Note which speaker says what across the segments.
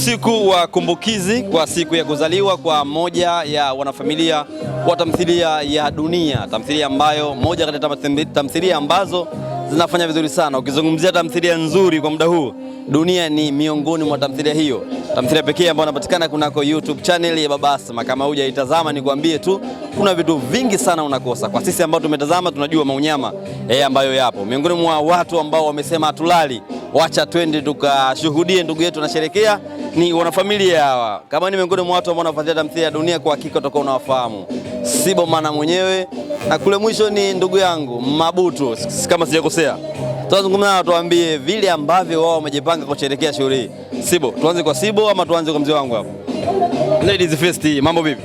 Speaker 1: usiku wa kumbukizi kwa siku ya kuzaliwa kwa moja ya wanafamilia wa tamthilia ya Dunia, tamthilia ambayo moja kati ya tamthilia ambazo zinafanya vizuri sana. Ukizungumzia tamthilia nzuri kwa muda huu, Dunia ni miongoni mwa tamthilia hiyo. Tamthilia pekee ambayo inapatikana kunako YouTube channel ya Baba Asma. Kama hujaitazama nikwambie tu, kuna vitu vingi sana unakosa. Kwa sisi ambao tumetazama tunajua maunyama ambayo yapo. Miongoni mwa watu ambao wamesema hatulali, wacha twende tukashuhudie ndugu yetu anasherekea, ni wanafamilia hawa. Kama ni miongoni mwa watu ambao wanafuatilia tamthilia ya Dunia, kwa hakika utakuwa unawafahamu. Sibo Mana mwenyewe, na kule mwisho ni ndugu yangu Mabutu, kama sijakosea. Tutazungumza nao tuambie vile ambavyo wao wamejipanga kusherehekea shughuli hii. Sibo, tuanze kwa Sibo ama tuanze kwa mzee wangu hapo? Ladies first, mambo vipi?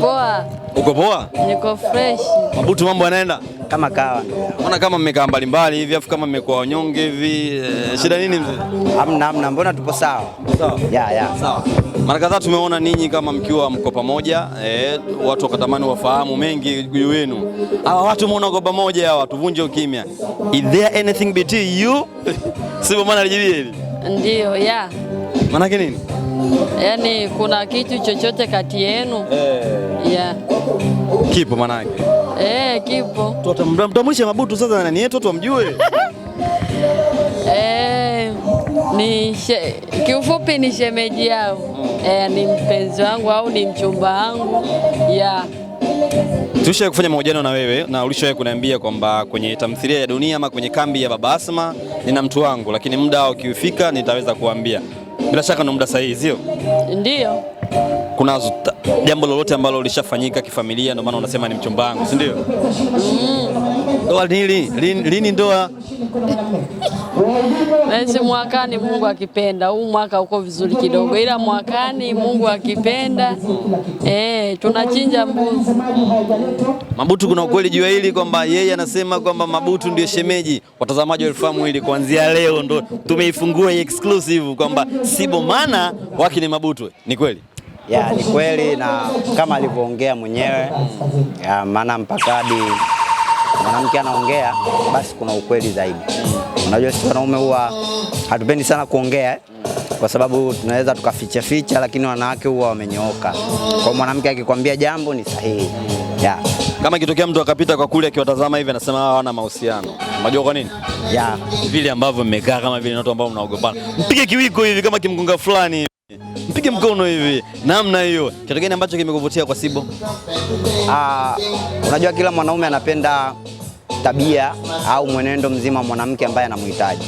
Speaker 2: Poa.
Speaker 1: Uko poa?
Speaker 2: Niko fresh.
Speaker 1: Mabutu, mambo yanaenda?
Speaker 3: Kama kawa.
Speaker 1: Mbona kama mmekaa mbalimbali hivi, afu kama mmekuwa wanyonge hivi, shida nini mzee?
Speaker 3: Hamna, mbona tupo sawa?
Speaker 1: Sawa.
Speaker 3: Sawa.
Speaker 1: Mara kadhaa tumeona ninyi kama mkiwa mko pamoja, watu wakatamani wafahamu mengi juu yenu. Hawa watu muona kwa pamoja, hawa tuvunje ukimya. Is there anything between you? Sibo Mana alijibia hili?
Speaker 2: Ndio,
Speaker 1: Maana yake nini?
Speaker 2: Yaani kuna kitu chochote kati yenu?
Speaker 1: Kipo maana yake?
Speaker 2: Kipo.
Speaker 1: Tutamtambulisha Mabutu sasa, nani yetu tumjue.
Speaker 2: Kiufupi ni shemeji yao. Ni mpenzi wangu au ni mchumba wangu.
Speaker 1: Tulishawahi kufanya mahojiano na wewe na ulishawahi kuniambia kwamba kwenye tamthilia ya Dunia ama kwenye kambi ya Baba Asma nina mtu wangu, lakini muda ukifika nitaweza kuambia. Bila shaka ni muda sahihi, sio?
Speaker 2: Ndio.
Speaker 1: Kuna jambo lolote ambalo lishafanyika kifamilia ndio maana unasema ni mchumba wangu, si ndio? Ndoa lini ndoa?
Speaker 2: Nasi mwakani Mungu akipenda. Huu mwaka uko vizuri kidogo, ila mwakani Mungu akipenda tunachinja mbuzi.
Speaker 1: Mabutu, kuna ukweli juu hili kwamba yeye anasema kwamba Mabutu ndio shemeji? Watazamaji walifahamu hili, kuanzia leo ndo tumeifungua exclusive kwamba Sibo Mana wake ni Mabutu. Ni kweli?
Speaker 3: Ni kweli, na kama alivyoongea mwenyewe, maana mpaka hadi mwanamke anaongea basi kuna ukweli zaidi. Unajua sisi wanaume huwa hatupendi sana kuongea kwa sababu tunaweza tukaficha, lakini wanawake huwa wamenyooka. Kwa mwanamke akikwambia jambo ni sahihi.
Speaker 1: Kama ikitokea mtu akapita kwa kule akiwatazama hivi anasema hawana mahusiano, unajua kwa nini? Vile ambavyo mmekaa kama vile watu ambao mnaogopana. Mpige kiwiko hivi kama kimgunga fulani. Mpige mkono hivi namna hiyo. Kitu gani ambacho kimekuvutia kwa Sibo?
Speaker 3: Unajua kila mwanaume anapenda tabia au mwenendo mzima wa mwanamke ambaye anamhitaji.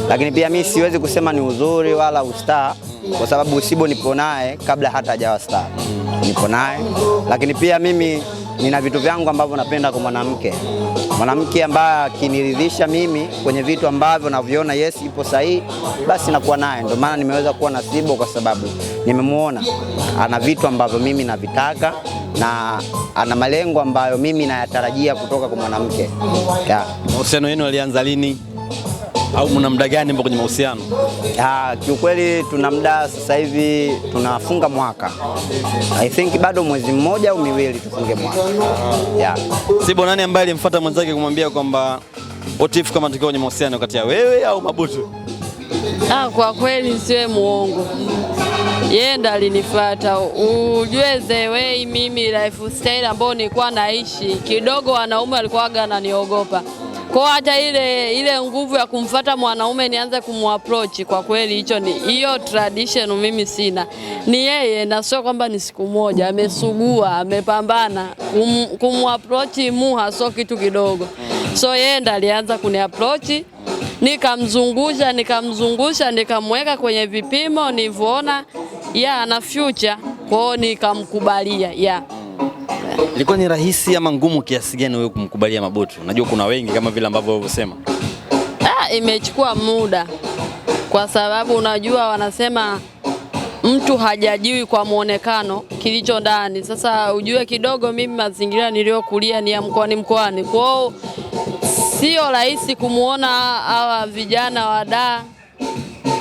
Speaker 3: Lakini pia mimi siwezi kusema ni uzuri wala ustaa, kwa sababu Sibo nipo naye kabla hata hajawa star. Nipo naye. Lakini pia mimi nina vitu vyangu ambavyo napenda kwa mwanamke. Mwanamke ambaye akiniridhisha mimi kwenye vitu ambavyo naviona ipo sahihi, basi nakuwa naye. Ndio maana nimeweza kuwa na Sibo, kwa sababu nimemuona ana vitu ambavyo mimi navitaka na ana malengo ambayo mimi nayatarajia kutoka kwa mwanamke.
Speaker 1: Mahusiano yenu yalianza lini? Au mna muda gani mpo kwenye mahusiano?
Speaker 3: Kiukweli tuna muda sasa hivi tunafunga mwaka. I think bado mwezi mmoja au miwili tufunge mwaka.
Speaker 1: Sibo, nani ambaye alimfuata mwenzake kumwambia kwamba what if kama tukio kwenye mahusiano kati ya wewe au Mabutu?
Speaker 2: Kwa kweli siwe muongo. Yeye ndo alinifuata. Ujue the way mimi lifestyle ambao nilikuwa naishi, kidogo wanaume walikuwa wananiogopa. Kwa hata ile nguvu ya kumfuata mwanaume nianze kumapproach, kwa kweli hiyo tradition mimi sina. Ni yeye, na sio kwamba ni siku moja amesugua, amepambana kumapproach muha, sio kitu kidogo. So yeye ndo alianza kuniapproach, nikamzungusha nikamweka kwenye vipimo, nilivyoona ana future, kwao nikamkubalia.
Speaker 1: Ilikuwa ni rahisi ama ngumu kiasi gani wewe kumkubalia Mabutu? Najua kuna wengi kama vile ambavyo ulivyosema.
Speaker 2: Imechukua muda, kwa sababu unajua wanasema mtu hajajiwi kwa muonekano kilicho ndani. Sasa ujue kidogo mimi mazingira niliyokulia ni ya mkoani. Kwao sio rahisi kumuona hawa vijana wa Dar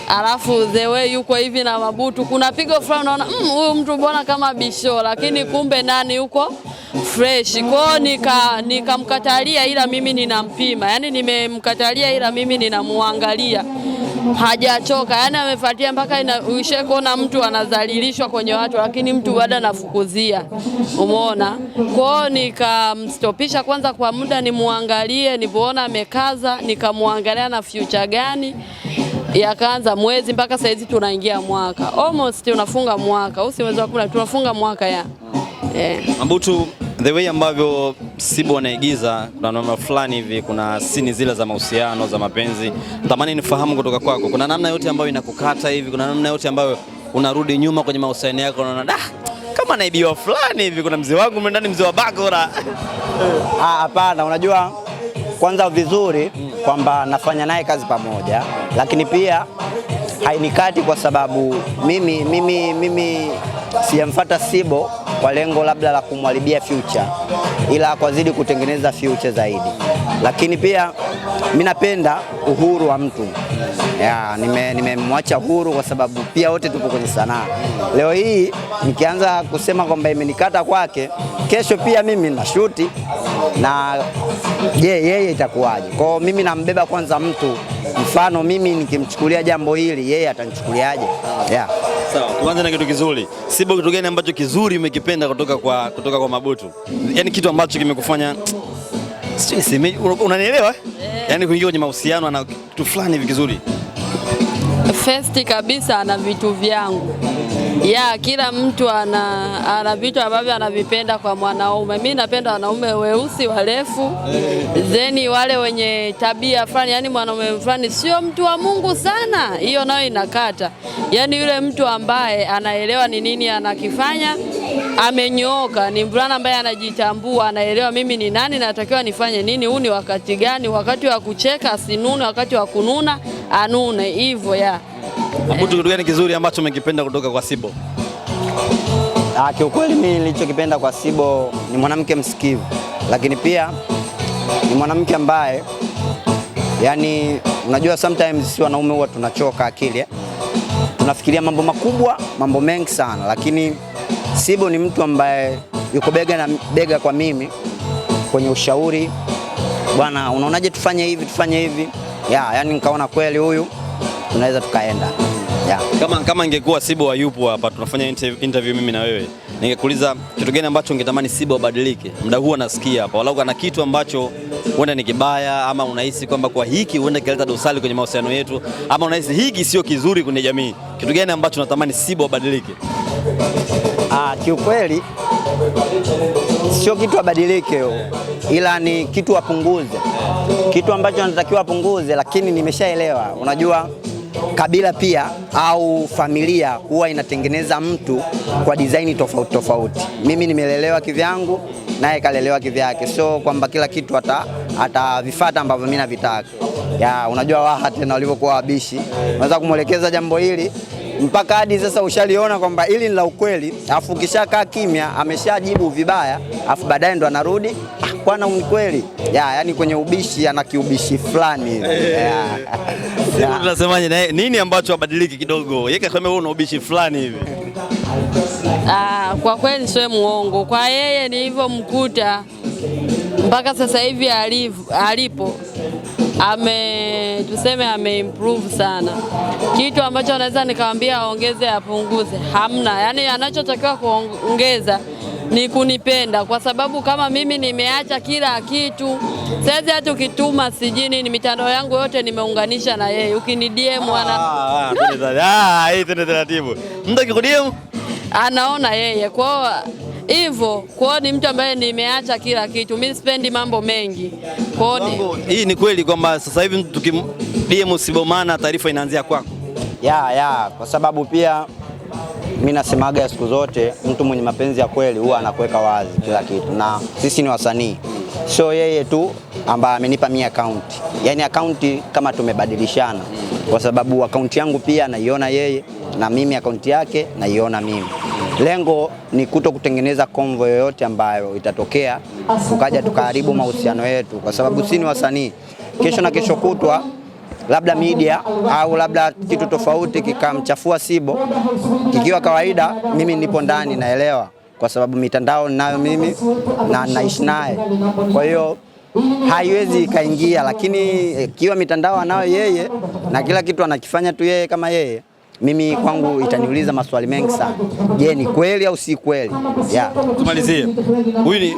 Speaker 2: alafu the way yuko hivi na Mabutu, kuna pigo fulani unaona huyu mtu mbona kama bisho, lakini kumbe ndani yuko fresh. Kwao nikamkatalia, ila mimi ninampima. Yaani nimemkatalia ila mimi ninamuangalia hajachoka, yani amefuatia mpaka uishe kuona mtu anadhalilishwa kwenye watu, lakini mtu bado anafukuzia, umeona. Kwa hiyo nikamstopisha kwanza kwa muda nimuangalie, nilipoona amekaza nikamuangalia na future gani. Yakaanza mwezi mpaka saizi tunaingia mwaka, almost tunafunga mwaka, usiweza kula tunafunga mwaka ya
Speaker 1: Mambutu, the way ambavyo Sibo anaigiza, kuna namna fulani hivi, kuna sini zile za mahusiano, za mapenzi. Natamani nifahamu kutoka kwako, kuna namna yote ambayo inakukata hivi, kuna namna yote ambayo unarudi nyuma kwenye mahusiano yako, unaona kama naibiwa fulani hivi, kuna mzee wangu ndani, mzee wa bakora?
Speaker 3: Hapana, unajua kwanza vizuri kwamba nafanya naye kazi pamoja, lakini pia hainikati kwa sababu mimi siyamfuata Sibo kwa lengo labda la kumharibia future, ila kwa zidi kutengeneza future zaidi. Lakini pia mimi napenda uhuru wa mtu. Nimemwacha huru kwa sababu pia wote tupo kwenye sanaa. Leo hii nikianza kusema kwamba imenikata kwake, kesho pia mimi na shuti na yeye itakuwaje? Kwa mimi nambeba kwanza mtu. Mfano mimi nikimchukulia jambo hili, yeye atanichukuliaje?
Speaker 1: Sawa, tuanze na kitu kizuri. Sibo, kitu gani ambacho kizuri umekipenda kutoka kwa Mambutu? Yaani kitu ambacho kimekufanya unanielewa? Yaani kuingia kwenye mahusiano na kitu fulani hivi kizuri.
Speaker 2: First kabisa ana vitu vyangu. Kila mtu ana vitu ambavyo anavipenda kwa mwanaume. Mimi napenda wanaume weusi warefu, zeni wale wenye tabia fulani, yani mwanaume fulani sio mtu wa Mungu sana, hiyo nayo inakata. Yani yule mtu ambaye anaelewa ni nini anakifanya, amenyooka, ni mvulana ambaye anajitambua, anaelewa mimi ni nani, natakiwa nifanye nini, huu ni wakati gani, wakati wa kucheka asinune, wakati wa kununa anune, hivyo
Speaker 1: Mambutu, kitu gani kizuri ambacho umekipenda kutoka kwa Sibo?
Speaker 3: Kiukweli mimi nilichokipenda kwa Sibo ni mwanamke msikivu, lakini pia ni mwanamke ambaye yani unajua sometimes sisi wanaume huwa tunachoka akili, tunafikiria mambo makubwa, mambo mengi sana, lakini Sibo ni mtu ambaye yuko bega na bega kwa mimi kwenye ushauri. Bwana, unaonaje tufanye hivi, tufanye hivi? Yani nikaona kweli huyu tunaweza tukaenda.
Speaker 1: Kama ingekuwa Sibo hayupo hapa tunafanya interview mimi na wewe, ningekuuliza kitu gani ambacho ungetamani Sibo abadilike? Muda huu anasikia hapa, walau kana kitu ambacho huenda ni kibaya, ama unahisi kwamba kwa hiki huenda kileta dosari kwenye mahusiano yetu, ama unahisi hiki sio kizuri kwenye jamii, kitu gani ambacho unatamani Sibo abadilike?
Speaker 3: Kiukweli sio kitu abadilike, ila ni kitu apunguze. Kitu ambacho anatakiwa apunguze, lakini nimeshaelewa. Unajua kabila pia au familia huwa inatengeneza mtu kwa design tofauti tofauti. Mimi nimelelewa kivyangu, naye kalelewa kivyake, so kwamba kila kitu atavifuata ambavyo mimi navitaka. Unajua Waha tena walivyokuwa wabishi, unaweza kumwelekeza jambo hili mpaka hadi sasa ushaliona kwamba hili ni la ukweli, afu kishakaa kimya ameshajibu vibaya, afu baadaye ndo anarudi kwana ni kweli. Yani kwenye ubishi ana kiubishi fulani hivi.
Speaker 1: Sisi tunasemaje nini ambacho abadiliki kidogo? Yeye kama wewe una ubishi fulani hivi.
Speaker 2: Kwa kweli sio muongo. Kwa yeye nilivyomkuta mpaka sasa hivi alipo tuseme ameimprove sana. Kitu ambacho naweza nikamwambia aongeze apunguze hamna. Yani anachotakiwa kuongeza ni kunipenda, kwa sababu kama mimi nimeacha kila kitu, sasa hata ukituma sijini ni mitandao yangu yote nimeunganisha na yeye. Ukini DM
Speaker 1: hii tena taratibu. Mtu akikudm
Speaker 2: anaona yeye. Kwa hivyo ni mtu ambaye nimeacha kila kitu. Mimi sipendi mambo mengi.
Speaker 1: Hii ni kweli kwamba sasa hivi tukidm Sibo maana taarifa inaanzia kwako?
Speaker 3: Kwa sababu pia mimi nasemaga siku zote mtu mwenye mapenzi ya kweli huwa anakuweka wazi kila kitu, na sisi ni wasanii, sio yeye tu ambaye amenipa mimi account. Yani account kama tumebadilishana, kwa sababu account yangu pia naiona yeye na mimi account yake naiona mimi. Lengo ni kuto kutengeneza konvo yoyote ambayo itatokea tukaja tukaharibu mahusiano yetu, kwa sababu sisi ni wasanii. Kesho na kesho kutwa labda media au labda kitu tofauti kikamchafua Sibo, kikiwa kawaida mimi nipo ndani naelewa, kwa sababu mitandao ninayo mimi na naishi naye. Kwa hiyo haiwezi ikaingia, lakini ikiwa mitandao anayo yeye na kila kitu anakifanya tu yeye kama yeye, mimi kwangu itaniuliza maswali mengi sana. Je, ni kweli au si kweli? Yeah.
Speaker 1: Tumalizie. Huyu ni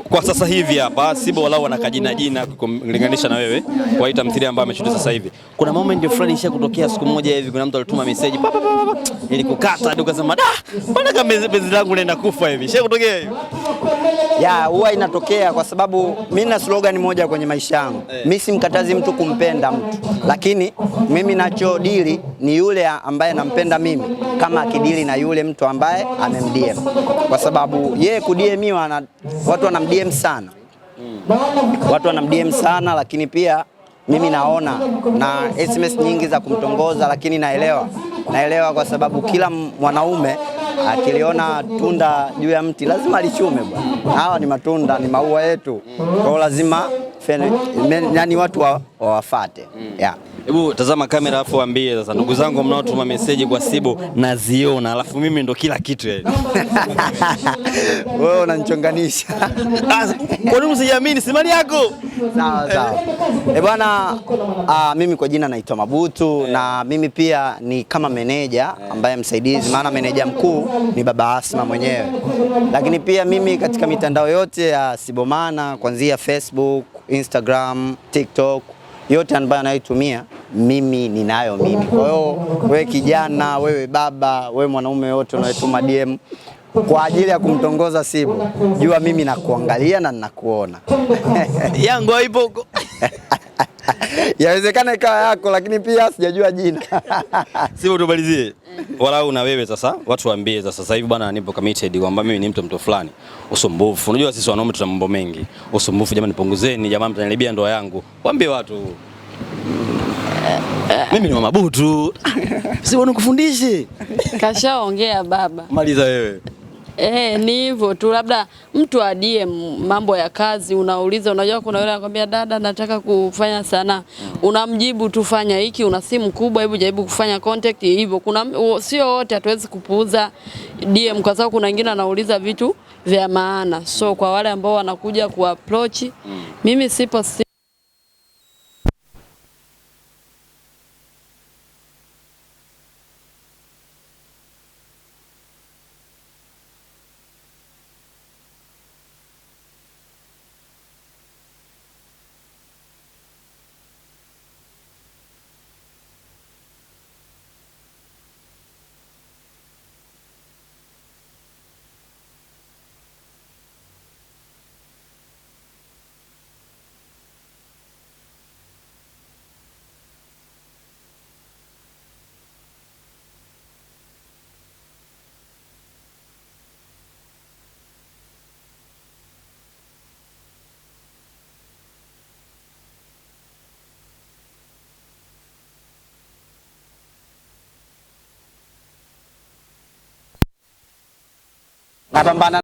Speaker 1: kwa sasa hivi hapa Sibo walau ana jina kulinganisha na wewe kwa hii tamthilia ambayo ameshuti sasa hivi. Kuna moment fulani isha kutokea siku moja hivi, kuna mtu alituma message nilikukata hadi ukasema mbona kama penzi langu linaenda kufa hivi. Isha kutokea hivi?
Speaker 3: Ya, huwa inatokea kwa sababu mimi na slogan moja kwenye maisha yangu. Mimi simkatazi mtu kumpenda mtu, lakini mimi nachodili ni yule ambaye nampenda mimi kama akidili na yule mtu ambaye amemdm, kwa sababu yeye kudmiwa watu wanamdm sana. Watu wanamdm sana, lakini pia mimi naona na SMS nyingi za kumtongoza, lakini naelewa kwa sababu kila mwanaume akiliona tunda juu ya mti lazima lichume bwana. Hawa ni matunda, ni maua yetu. Kwa hiyo lazima yani watu wawafuate. Yeah.
Speaker 1: Hebu tazama kamera afu waambie sasa, ndugu zangu mnaotuma message kwa Sibo naziona, alafu mimi ndo kila kitu yani.
Speaker 3: Wewe unanichonganisha.
Speaker 1: Kwa nini usijiamini? Si mali yako.
Speaker 3: Sawa. Bwana, mimi kwa jina naitwa Mabutu na mimi pia ni kama meneja ambaye msaidizi, maana meneja mkuu ni baba Asma mwenyewe. Lakini pia mimi katika mitandao yote ya Sibomana kuanzia Facebook, Instagram, TikTok, yote ambayo anaitumia mimi ninayo mimi. Kwa hiyo wewe kijana, wewe baba, wewe mwanaume yote unayetuma DM kwa ajili ya kumtongoza Sibo, jua mimi nakuangalia na ninakuona.
Speaker 1: Yangu haipo huko.
Speaker 3: Yawezekana ikawa yako, lakini pia sijajua jina.
Speaker 1: Sibo, tumalizie. Walau na wewe sasa, watu waambie sasa hivi bwana, nipo committed kwamba mimi ni mtu fulani. Usumbufu. Unajua sisi wanaume tuna mambo mengi. Usumbufu jamani, punguzeni jamani, mtanilibia ndoa yangu. Waambie watu. Mimi ni Mabutu. Sibo nikufundishe.
Speaker 2: Kashaongea baba.
Speaker 1: Maliza wewe.
Speaker 2: Ni hivyo tu, labda mtu adie mambo ya kazi, unauliza, unajua kuna yule anakuambia dada nataka kufanya sana, unamjibu tu fanya hiki, una simu kubwa, hebu jaribu kufanya contact hivyo. Kuna sio wote hatuwezi kupuuza DM kwa sababu kuna wengine anauliza vitu vya maana. So kwa wale ambao wanakuja kuapproach, mimi sipo
Speaker 3: napambana